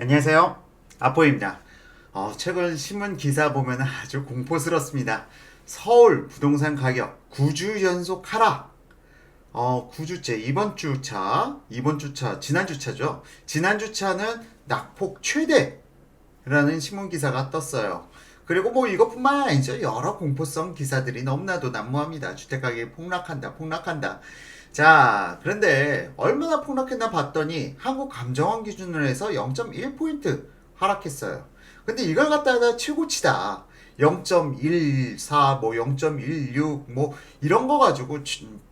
안녕하세요. 아포입니다. 최근 신문 기사 보면 아주 공포스럽습니다. 서울 부동산 가격 9주 연속 하락. 9주째, 이번 주차, 지난 주차죠. 지난 주차는 낙폭 최대라는 신문 기사가 떴어요. 그리고 뭐 이것뿐만 아니죠. 여러 공포성 기사들이 너무나도 난무합니다. 주택가격이 폭락한다, 폭락한다. 자, 그런데 얼마나 폭락했나 봤더니 한국감정원 기준으로 해서 0.1포인트 하락했어요. 근데 이걸 갖다가 최고치다. 0.14, 뭐 0.16, 뭐 이런 거 가지고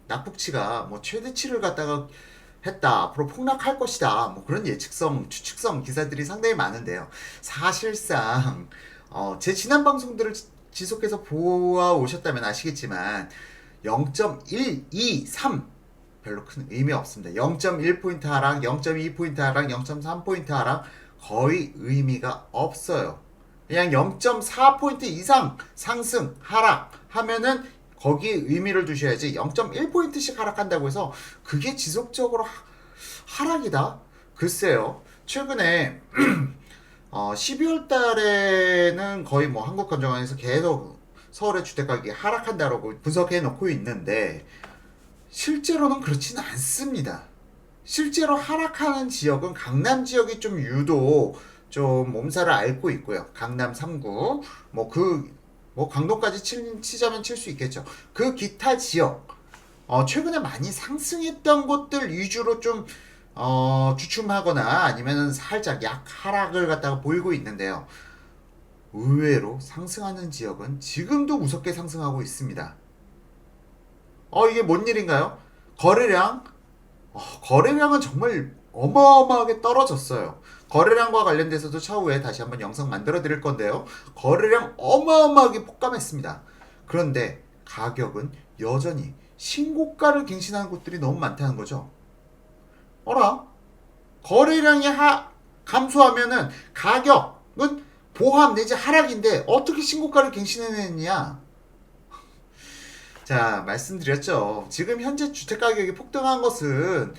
낙폭치가 뭐 최대치를 갖다가 했다. 앞으로 폭락할 것이다. 뭐 그런 예측성, 추측성 기사들이 상당히 많은데요. 사실상 제 지난 방송들을 지속해서 보아 오셨다면 아시겠지만 0.123 별로 큰 의미 없습니다. 0.1포인트 하락, 0.2포인트 하락, 0.3포인트 하락 거의 의미가 없어요. 그냥 0.4포인트 이상 상승, 하락 하면은 거기에 의미를 두셔야지 0.1포인트씩 하락한다고 해서 그게 지속적으로 하락이다? 글쎄요. 최근에 12월 달에는 거의 뭐 한국건조관에서 계속 서울의 주택가격이 하락한다라고 분석해 놓고 있는데 실제로는 그렇지는 않습니다. 실제로 하락하는 지역은 강남 지역이 좀 유독 좀 몸살을 앓고 있고요. 강남 3구, 뭐 강동까지 치자면 칠 수 있겠죠. 그 기타 지역, 최근에 많이 상승했던 곳들 위주로 좀, 주춤하거나 아니면 살짝 약 하락을 갖다가 보이고 있는데요. 의외로 상승하는 지역은 지금도 무섭게 상승하고 있습니다. 이게 뭔 일인가요? 거래량, 거래량은 정말 어마어마하게 떨어졌어요. 거래량과 관련돼서도 차후에 다시 한번 영상 만들어 드릴 건데요. 거래량 어마어마하게 폭감했습니다. 그런데 가격은 여전히 신고가를 갱신하는 곳들이 너무 많다는 거죠. 어라? 거래량이 감소하면은 가격은 보합 내지 하락인데 어떻게 신고가를 갱신해냈냐? 자, 말씀드렸죠. 지금 현재 주택가격이 폭등한 것은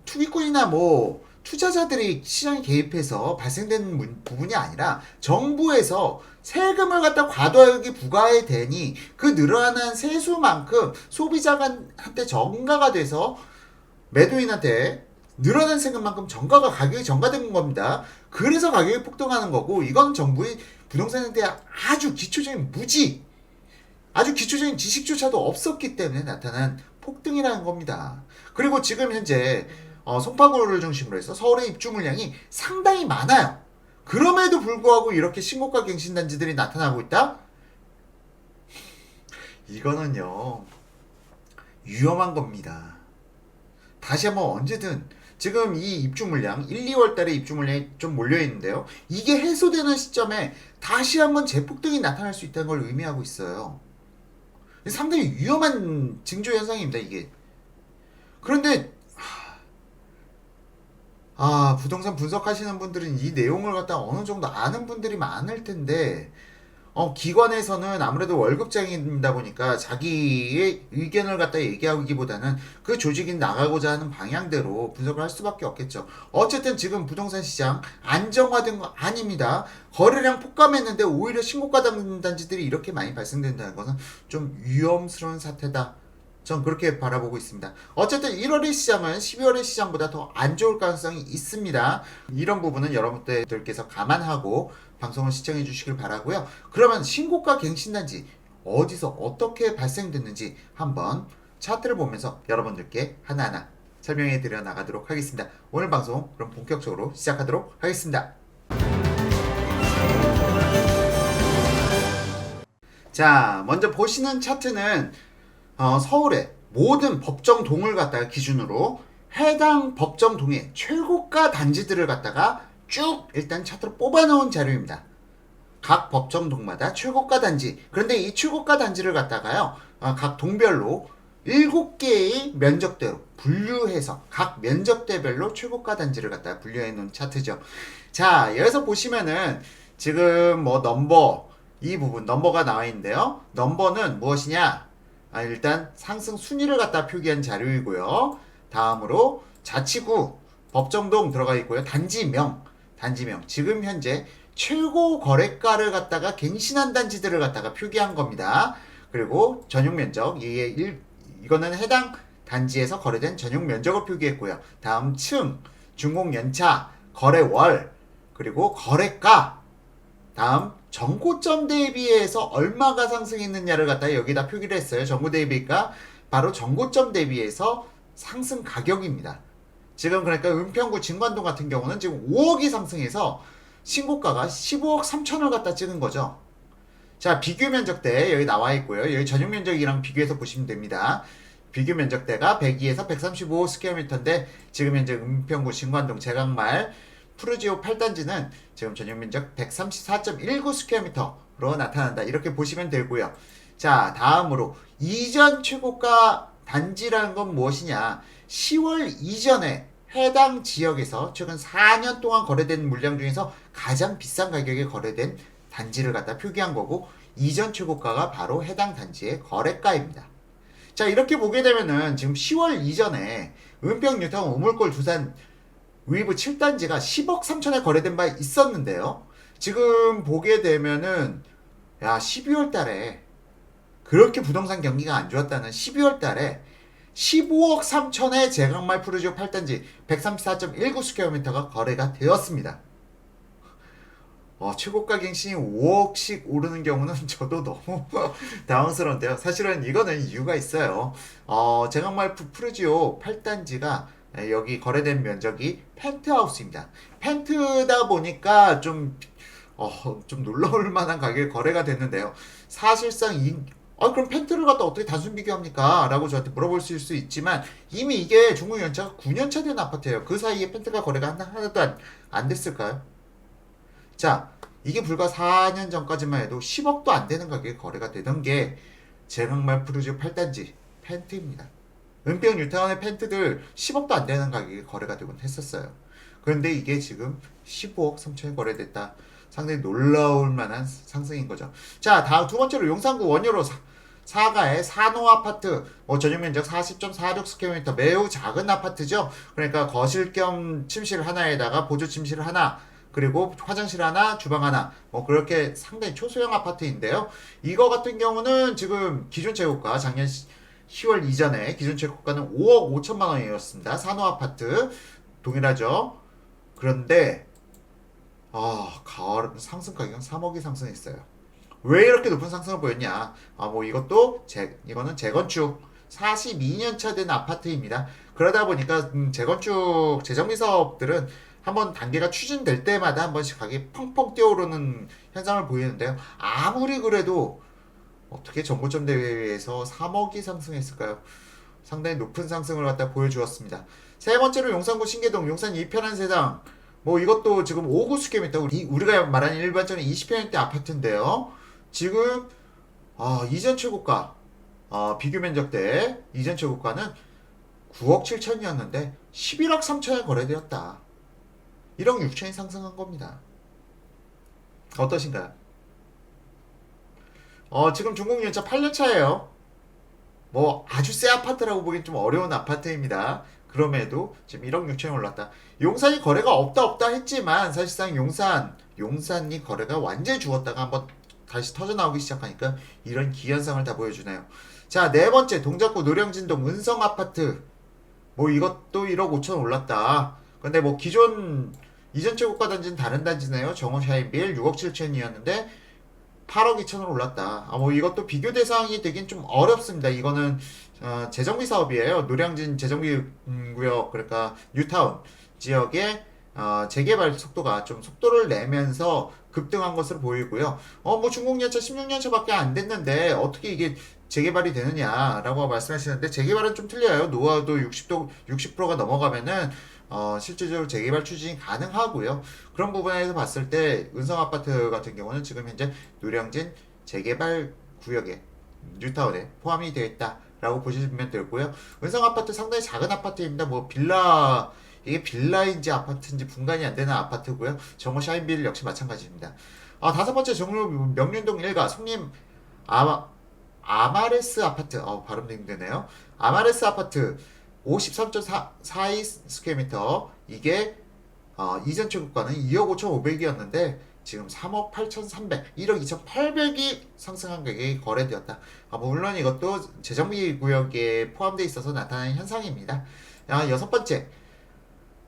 투기꾼이나 뭐 투자자들이 시장에 개입해서 발생된 부분이 아니라 정부에서 세금을 갖다 과도하게 부과해 대니 그 늘어나는 세수만큼 소비자한테 전가가 돼서 매도인한테 늘어난 세금만큼 가격이 전가된 겁니다. 그래서 가격이 폭등하는 거고 이건 정부의 부동산에 대한 아주 기초적인 지식조차도 없었기 때문에 나타난 폭등이라는 겁니다. 그리고 지금 현재 송파구를 중심으로 해서 서울의 입주 물량이 상당히 많아요. 그럼에도 불구하고 이렇게 신고가 갱신단지들이 나타나고 있다? 이거는요, 위험한 겁니다. 다시 한번 언제든 지금 이 입주 물량 1, 2월 달에 입주 물량이 좀 몰려 있는데요. 이게 해소되는 시점에 다시 한번 재폭등이 나타날 수 있다는 걸 의미하고 있어요. 상당히 위험한 징조 현상입니다, 이게. 그런데 부동산 분석하시는 분들은 이 내용을 갖다 어느 정도 아는 분들이 많을 텐데 기관에서는 아무래도 월급쟁이다 보니까 자기의 의견을 갖다 얘기하기보다는 그 조직이 나가고자 하는 방향대로 분석을 할 수밖에 없겠죠. 어쨌든 지금 부동산 시장 안정화된 거 아닙니다. 거래량 폭감했는데 오히려 신고가 단지들이 이렇게 많이 발생된다는 것은 좀 위험스러운 사태다. 전 그렇게 바라보고 있습니다. 어쨌든 1월의 시장은 12월의 시장보다 더 안 좋을 가능성이 있습니다. 이런 부분은 여러분들께서 감안하고 방송을 시청해 주시길 바라고요. 그러면 신고가 갱신단지 어디서 어떻게 발생됐는지 한번 차트를 보면서 여러분들께 하나하나 설명해 드려 나가도록 하겠습니다. 오늘 방송 그럼 본격적으로 시작하도록 하겠습니다. 자, 먼저 보시는 차트는 서울의 모든 법정동을 갖다가 기준으로 해당 법정동의 최고가 단지들을 갖다가 쭉 일단 차트로 뽑아놓은 자료입니다. 각 법정동마다 최고가 단지. 그런데 이 최고가 단지를 갖다가요, 각 동별로 7개의 면적대로 분류해서 각 면적대별로 최고가 단지를 갖다가 분류해 놓은 차트죠. 자, 여기서 보시면은 지금 뭐 이 부분 넘버가 나와 있는데요. 넘버는 무엇이냐? 일단 상승 순위를 갖다 표기한 자료이고요. 다음으로 자치구 법정동 들어가 있고요. 단지명 단지명, 지금 현재 최고 거래가를 갖다가 갱신한 단지들을 갖다가 표기한 겁니다. 그리고 전용 면적, 이거는 해당 단지에서 거래된 전용 면적을 표기했고요. 다음 층, 준공 연차, 거래월, 그리고 거래가, 다음 전고점 대비해서 얼마가 상승했느냐를 갖다 여기다 표기를 했어요. 전고 대비가 바로 전고점 대비해서 상승 가격입니다. 지금 그러니까 은평구 진관동 같은 경우는 지금 5억이 상승해서 신고가가 15억 3천을 갖다 찍은 거죠. 자, 비교 면적대 여기 나와 있고요. 여기 전용 면적이랑 비교해서 보시면 됩니다. 비교 면적대가 102에서 135 스퀘어미터인데 지금 현재 은평구 진관동 제강말 푸르지오 8단지는 지금 전용 면적 134.19 스퀘어미터로 나타난다. 이렇게 보시면 되고요. 자, 다음으로 이전 최고가 단지라는 건 무엇이냐? 10월 이전에 해당 지역에서 최근 4년 동안 거래된 물량 중에서 가장 비싼 가격에 거래된 단지를 갖다 표기한 거고, 이전 최고가가 바로 해당 단지의 거래가입니다. 자, 이렇게 보게 되면은 지금 10월 이전에 은평 뉴타운 우물골 두산 위브 7단지가 10억 3천에 거래된 바 있었는데요. 지금 보게 되면은 12월 달에 그렇게 부동산 경기가 안 좋았다는 12월 달에 15억 3천의 제강말 푸르지오 8단지 134.19 스퀘어미터가 거래가 되었습니다. 최고가 갱신이 5억씩 오르는 경우는 저도 너무 당황스러운데요. 사실은 이거는 이유가 있어요. 제강말 푸르지오 8단지가 여기 거래된 면적이 펜트하우스입니다. 펜트다 보니까 좀 놀라울 만한 가격에 거래가 됐는데요. 사실상 그럼 펜트를 갖다 어떻게 단순 비교합니까? 라고 저한테 물어보실 수 있지만 이미 이게 중국 연차가 9년차 된 아파트예요. 그 사이에 펜트가 거래가 하나도 안 됐을까요? 자, 이게 불과 4년 전까지만 해도 10억도 안 되는 가격에 거래가 되던 게 제강말 푸르지오 8단지 펜트입니다. 은평 뉴타운의 펜트들 10억도 안 되는 가격에 거래가 되곤 했었어요. 그런데 이게 지금 15억 3천에 거래됐다. 상당히 놀라울 만한 상승인 거죠. 자, 다음 두 번째로 용산구 원효로 사가의 산호 아파트, 전용 면적 40.46 스퀘어미터, 매우 작은 아파트죠. 그러니까 거실 겸 침실 하나에다가 보조 침실 하나, 그리고 화장실 하나, 주방 하나, 그렇게 상당히 초소형 아파트인데요. 이거 같은 경우는 지금 기존 최고가 작년 10월 이전에 기존 최고가는 5억 5천만 원이었습니다. 산호 아파트 동일하죠. 그런데 가을 상승 가격은 3억이 상승했어요. 왜 이렇게 높은 상승을 보였냐? 이거는 재건축 42년 차 된 아파트입니다. 그러다 보니까 재건축 재정비 사업들은 한번 단계가 추진될 때마다 한 번씩 가격이 펑펑 뛰어오르는 현상을 보이는데요. 아무리 그래도 어떻게 정고점 대비해서 3억이 상승했을까요? 상당히 높은 상승을 갖다 보여주었습니다. 세 번째로 용산구 신계동 용산 2편한 세상, 이것도 지금 5구 스퀘어미터, 우리가 말하는 일반적인 20평형대 아파트인데요. 지금 이전 최고가 비교 면적대 이전 최고가는 9억 7천이었는데 11억 3천에 거래되었다. 1억 6천이 상승한 겁니다. 어떠신가요? 지금 중공연차 8년차예요. 아주 새 아파트라고 보긴 좀 어려운 아파트입니다. 그럼에도 지금 1억 6천이 올랐다. 용산이 거래가 없다 했지만 사실상 용산이 거래가 완전히 죽었다가 한번 다시 터져나오기 시작하니까 이런 기현상을 다 보여주네요. 자, 네 번째 동작구 노량진동 은성 아파트, 이것도 1억 5천 올랐다. 근데 기존 이전 최고가 단지는 다른 단지네요. 정원 샤인빌 6억 7천이었는데 8억 2천으로 올랐다. 이것도 비교 대상이 되긴 좀 어렵습니다. 이거는 재정비 사업이에요. 노량진 재정비 구역, 그러니까 뉴타운 지역의 재개발 속도가 좀 속도를 내면서 급등한 것으로 보이고요. 중공연차 16년차밖에 안 됐는데 어떻게 이게 재개발이 되느냐라고 말씀하시는데, 재개발은 좀 틀려요. 노후도 60%가 넘어가면은 실질적으로 재개발 추진이 가능하고요. 그런 부분에서 봤을 때 은성 아파트 같은 경우는 지금 현재 노량진 재개발 구역에 뉴타운에 포함이 되어 있다라고 보시면 되고요. 은성 아파트 상당히 작은 아파트입니다. 이게 빌라인지 아파트인지 분간이 안 되는 아파트고요. 정호 샤인빌 역시 마찬가지입니다. 다섯 번째 정로 명륜동 1가 성림 아마레스 아파트, 발음도 힘드네요. 아마레스 아파트 53.42 스퀘어미터, 이게 이전 최고가는 2억 5,500이었는데 지금 3억 8,300, 1억 2,800이 상승한 가격이 거래되었다. 물론 이것도 재정비 구역에 포함되어 있어서 나타나는 현상입니다. 여섯 번째,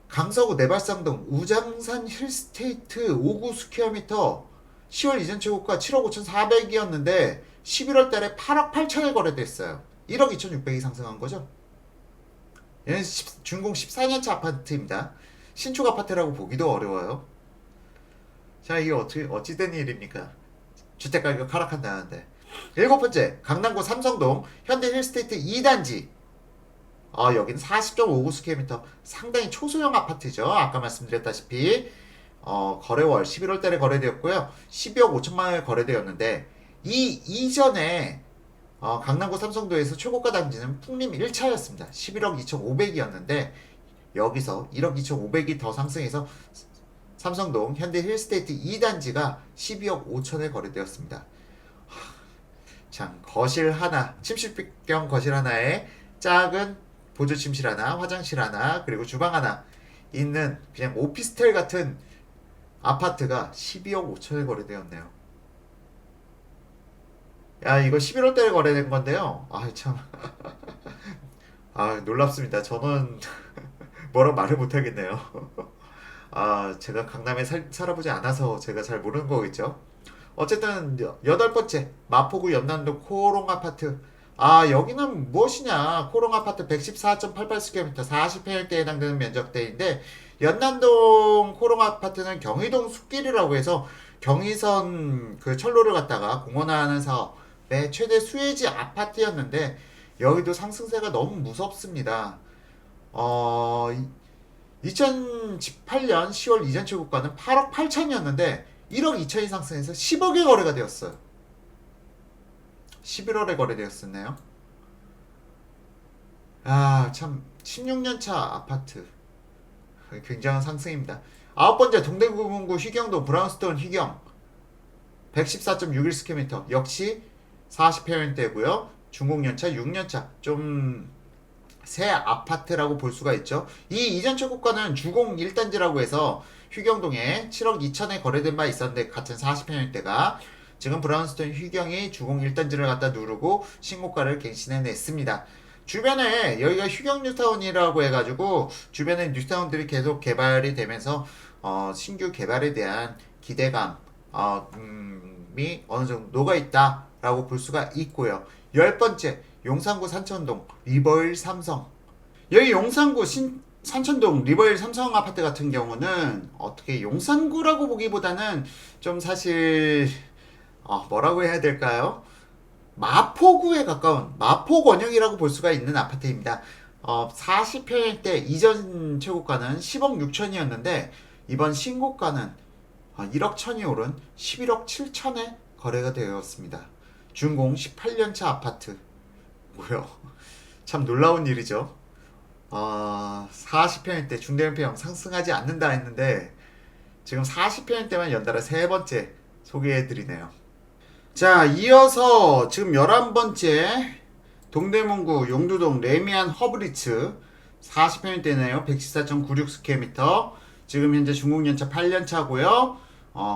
강서구 내발산동 우장산 힐스테이트 5구 스퀘어미터 10월 이전 최고가 7억 5,400이었는데 11월 달에 8억 8천에 거래됐어요. 1억 2,600이 상승한 거죠. 얘는 준공 14년차 아파트입니다. 신축 아파트라고 보기도 어려워요. 자, 이게 어찌된 일입니까? 주택가격 하락한다는데. 일곱 번째, 강남구 삼성동 현대 힐스테이트 2단지. 여기는 40.59 스퀘어미터. 상당히 초소형 아파트죠. 아까 말씀드렸다시피. 거래월 11월 달에 거래되었고요. 12억 5천만 원에 거래되었는데, 이 이전에 강남구 삼성도에서 최고가 단지는 풍림 1차였습니다. 11억 2,500이었는데, 여기서 1억 2,500이 더 상승해서 삼성동 현대 힐스테이트 2단지가 12억 5천에 거래되었습니다. 참, 거실 하나, 침실형 거실 하나에 작은 보조 침실 하나, 화장실 하나, 그리고 주방 하나 있는 그냥 오피스텔 같은 아파트가 12억 5천에 거래되었네요. 이거 11월 달에 거래된 건데요. 참. 놀랍습니다. 저는 뭐라 말을 못하겠네요. 제가 강남에 살아보지 않아서 제가 잘 모르는 거겠죠. 어쨌든 여덟 번째, 마포구 연남동 코롱 아파트. 여기는 무엇이냐? 코롱 아파트 114.88스퀘어미터 40평형대에 해당되는 면적대인데, 연남동 코롱 아파트는 경의동 숲길이라고 해서 경의선 그 철로를 갖다가 공원화하는 사업의 최대 수혜지 아파트였는데, 여기도 상승세가 너무 무섭습니다. 2018년 10월 이전 최고가는 8억 8천이었는데 1억 2천이 상승해서 10억에 거래가 되었어요. 11월에 거래되었었네요. 참 16년차 아파트 굉장한 상승입니다. 아홉 번째, 동대구문구 휘경동 브라운스톤 휘경 114.61스퀘어미터 역시 40평형대고요. 준공연차 6년차 좀 새 아파트라고 볼 수가 있죠. 이 이전 최고가는 주공 1단지라고 해서 휘경동에 7억 2천에 거래된 바 있었는데, 같은 40평형대가 지금 브라운스톤 휘경이 주공 1단지를 갖다 누르고 신고가를 갱신해냈습니다. 주변에 여기가 휘경 뉴타운이라고 해가지고 주변에 뉴타운들이 계속 개발이 되면서 신규 개발에 대한 기대감이 어느 정도 녹아있다라고 볼 수가 있고요. 열 번째, 용산구 산천동 리버힐 삼성. 여기 용산구 산천동 리버힐 삼성 아파트 같은 경우는 어떻게 용산구라고 보기보다는 좀 사실 뭐라고 해야 될까요? 마포구에 가까운 마포 권역이라고 볼 수가 있는 아파트입니다. 40평형대 이전 최고가는 10억 6천이었는데 이번 신고가는 1억 천이 오른 11억 7천에 거래가 되었습니다. 준공 18년차 아파트. 뭐요? 참 놀라운 일이죠. 40평형대 중대형평 상승하지 않는다 했는데 지금 40평형대만 연달아 세 번째 소개해드리네요. 자, 이어서 지금 11번째 동대문구 용두동 레미안 허브리츠 40평형대네요. 114.96스퀘어미터. 지금 현재 중공연차 8년차고요.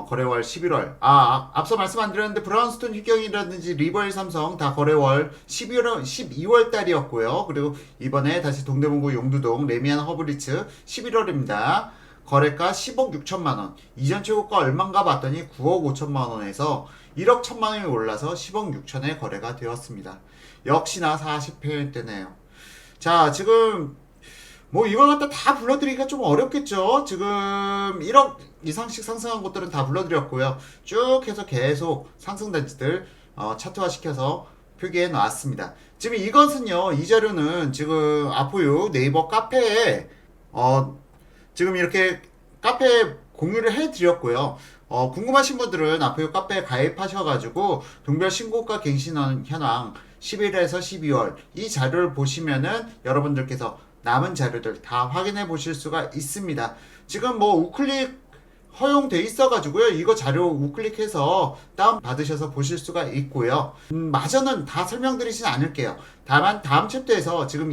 거래월 11월. 앞서 말씀 안 드렸는데 브라운스톤 휘경이라든지 리버힐 삼성 다 거래월 12월 달이었고요. 그리고 이번에 다시 동대문구 용두동 레미안 허브리츠 11월입니다. 거래가 10억 6천만 원. 이전 최고가 얼마인가 봤더니 9억 5천만 원에서 1억 1천만 원이 올라서 10억 6천에 거래가 되었습니다. 역시나 40평형대네요. 자, 지금 이걸 갖다 다 불러드리기가 좀 어렵겠죠. 지금 1억 이상씩 상승한 곳들은 다 불러드렸고요. 쭉 해서 계속 상승단지들 차트화 시켜서 표기해 놨습니다. 지금 이것은요, 이 자료는 지금 아포유 네이버 카페에 지금 이렇게 카페에 공유를 해드렸고요. 궁금하신 분들은 아포유 카페에 가입하셔가지고 동별 신고가 갱신 현황 11에서 12월 이 자료를 보시면은 여러분들께서 남은 자료들 다 확인해 보실 수가 있습니다. 지금 우클릭 허용돼 있어가지고요. 이거 자료 우클릭해서 다운 받으셔서 보실 수가 있고요. 마저는 다 설명드리진 않을게요. 다만 다음 챕터에서 지금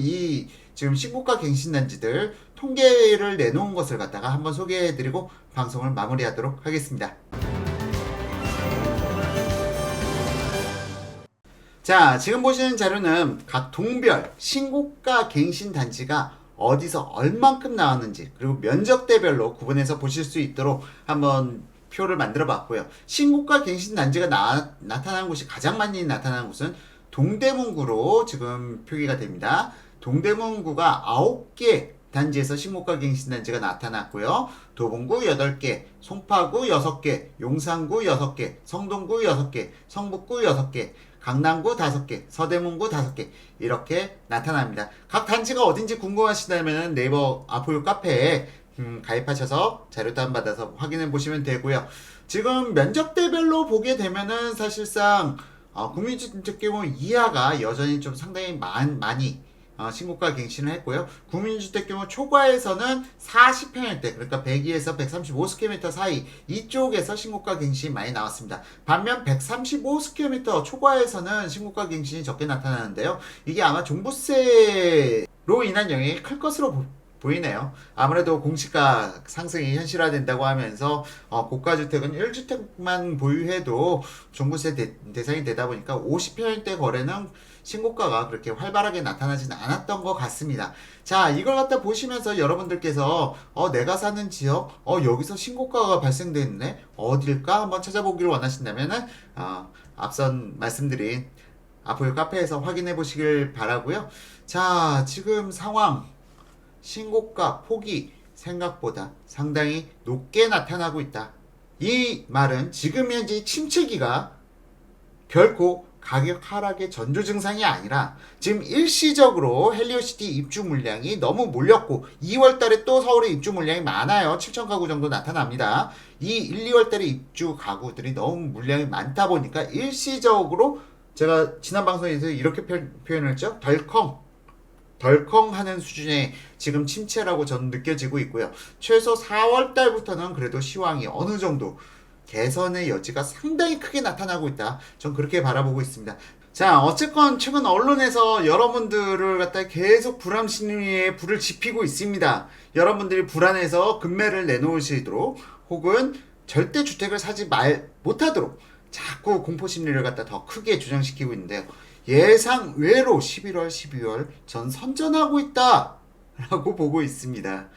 신고가 갱신단지들 통계를 내놓은 것을 갖다가 한번 소개해드리고 방송을 마무리하도록 하겠습니다. 자, 지금 보시는 자료는 각 동별 신고가 갱신 단지가 어디서 얼만큼 나왔는지, 그리고 면적대별로 구분해서 보실 수 있도록 한번 표를 만들어 봤고요. 신고가 갱신 단지가 나타나는 곳이 가장 많이 나타나는 곳은 동대문구로 지금 표기가 됩니다. 동대문구가 9개 단지에서 신고가 갱신 단지가 나타났고요. 도봉구 8개, 송파구 6개, 용산구 6개, 성동구 6개, 성북구 6개, 강남구 5개, 서대문구 5개 이렇게 나타납니다. 각 단지가 어딘지 궁금하시다면 네이버 아포유 카페에 가입하셔서 자료 다운받아서 확인해 보시면 되고요. 지금 면적대별로 보게 되면은 사실상 국민주택규모 이하가 여전히 좀 상당히 많이 신고가 갱신을 했고요. 국민주택규모 초과에서는 40평형대, 그러니까 102에서 135스퀘어미터 사이 이쪽에서 신고가 갱신이 많이 나왔습니다. 반면 135스퀘어미터 초과에서는 신고가 갱신이 적게 나타나는데요. 이게 아마 종부세로 인한 영향이 클 것으로 보이네요. 아무래도 공시가 상승이 현실화된다고 하면서 고가주택은 1주택만 보유해도 종부세 대상이 되다 보니까 50평형대 거래는 신고가가 그렇게 활발하게 나타나지는 않았던 것 같습니다. 자, 이걸 갖다 보시면서 여러분들께서 내가 사는 지역 여기서 신고가가 발생됐네, 어딜까 한번 찾아보기를 원하신다면은 앞선 말씀드린 아포유 카페에서 확인해 보시길 바라고요. 자, 지금 상황 신고가 폭이 생각보다 상당히 높게 나타나고 있다. 이 말은 지금 현재 침체기가 결코 가격 하락의 전조 증상이 아니라 지금 일시적으로 헬리오시티 입주 물량이 너무 몰렸고 2월 달에 또 서울에 입주 물량이 많아요. 7천 가구 정도 나타납니다. 이 1, 2월 달에 입주 가구들이 너무 물량이 많다 보니까 일시적으로 제가 지난 방송에서 이렇게 표현을 했죠. 덜컹하는 수준의 지금 침체라고 저는 느껴지고 있고요. 최소 4월 달부터는 그래도 시황이 어느 정도 개선의 여지가 상당히 크게 나타나고 있다. 전 그렇게 바라보고 있습니다. 자, 어쨌건 최근 언론에서 여러분들을 갖다 계속 불안 심리에 불을 지피고 있습니다. 여러분들이 불안해서 급매를 내놓으시도록 혹은 절대 주택을 사지 못하도록 자꾸 공포 심리를 갖다 더 크게 조장시키고 있는데요. 예상 외로 11월, 12월 전 선전하고 있다 라고 보고 있습니다.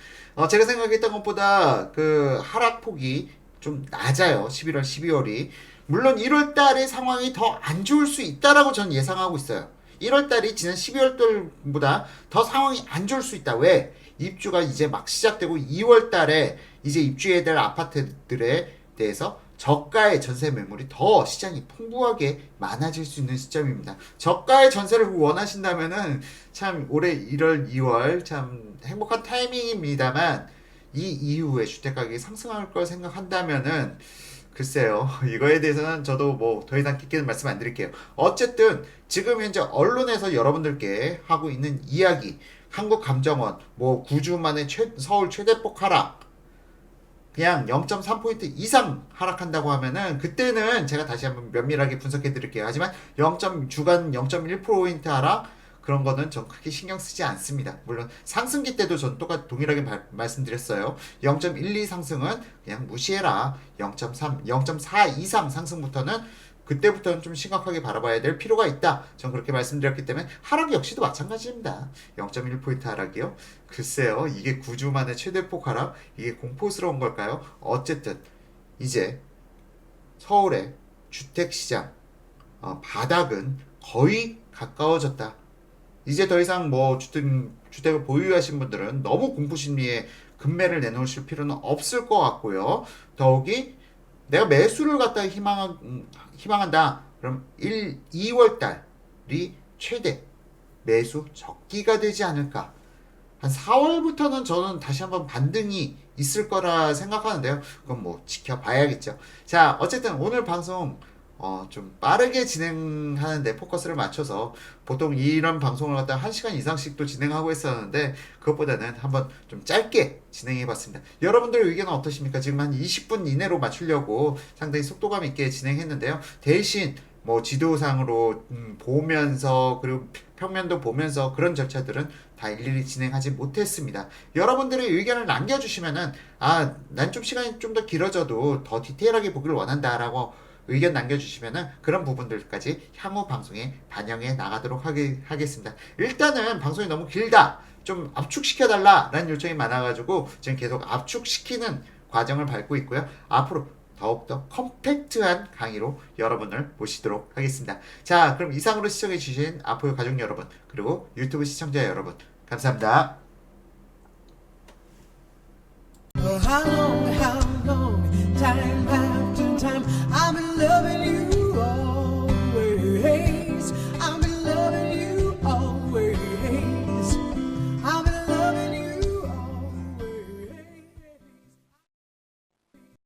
제가 생각했던 것보다 그 하락폭이 좀 낮아요. 11월, 12월이. 물론 1월 달의 상황이 더 안 좋을 수 있다라고 전 예상하고 있어요. 1월 달이 지난 12월 달보다 더 상황이 안 좋을 수 있다. 왜? 입주가 이제 막 시작되고 2월 달에 이제 입주해야 될 아파트들에 대해서 저가의 전세 매물이 더 시장이 풍부하게 많아질 수 있는 시점입니다. 저가의 전세를 원하신다면은 참 올해 1월, 2월 참 행복한 타이밍입니다만 이 이후에 주택 가격이 상승할 걸 생각한다면은 글쎄요. 이거에 대해서는 저도 뭐 더 이상 깊게는 말씀 안 드릴게요. 어쨌든 지금 현재 언론에서 여러분들께 하고 있는 이야기, 한국감정원 뭐 9주 만에 서울 최대폭 하락, 그냥 0.3포인트 이상 하락한다고 하면은 그때는 제가 다시 한번 면밀하게 분석해 드릴게요. 하지만 주간 0.1포인트 하락 그런 거는 전 크게 신경 쓰지 않습니다. 물론 상승기 때도 전 동일하게 말씀드렸어요. 0.12 상승은 그냥 무시해라. 0.3, 0.4 이상 상승부터는 그때부터는 좀 심각하게 바라봐야 될 필요가 있다. 전 그렇게 말씀드렸기 때문에 하락 역시도 마찬가지입니다. 0.1포인트 하락이요? 글쎄요. 이게 9주 만에 최대폭 하락? 이게 공포스러운 걸까요? 어쨌든 이제 서울의 주택시장 바닥은 거의 가까워졌다. 이제 더 이상 뭐 주택을 보유하신 분들은 너무 공포심리에 급매를 내놓으실 필요는 없을 것 같고요. 더욱이 내가 매수를 갖다 희망한다. 그럼 2월 달이 최대 매수 적기가 되지 않을까. 한 4월부터는 저는 다시 한번 반등이 있을 거라 생각하는데요. 그건 뭐 지켜봐야겠죠. 자, 어쨌든 오늘 방송 좀 빠르게 진행하는데 포커스를 맞춰서 보통 이런 방송을 갖다 1시간 이상씩도 진행하고 있었는데 그것보다는 한번 좀 짧게 진행해 봤습니다. 여러분들의 의견은 어떠십니까? 지금 한 20분 이내로 맞추려고 상당히 속도감 있게 진행했는데요. 대신 뭐 지도상으로 보면서 그리고 평면도 보면서 그런 절차들은 다 다 일일이 진행하지 못했습니다. 여러분들의 의견을 남겨주시면은 난 좀 시간이 좀 더 길어져도 더 디테일하게 보기를 원한다라고 의견 남겨주시면은 그런 부분들까지 향후 방송에 반영해 나가도록 하겠습니다. 일단은 방송이 너무 길다, 좀 압축시켜달라라는 요청이 많아가지고 지금 계속 압축시키는 과정을 밟고 있고요. 앞으로 더욱더 컴팩트한 강의로 여러분을 모시도록 하겠습니다. 자, 그럼 이상으로 시청해주신 아포요 가족 여러분, 그리고 유튜브 시청자 여러분, 감사합니다.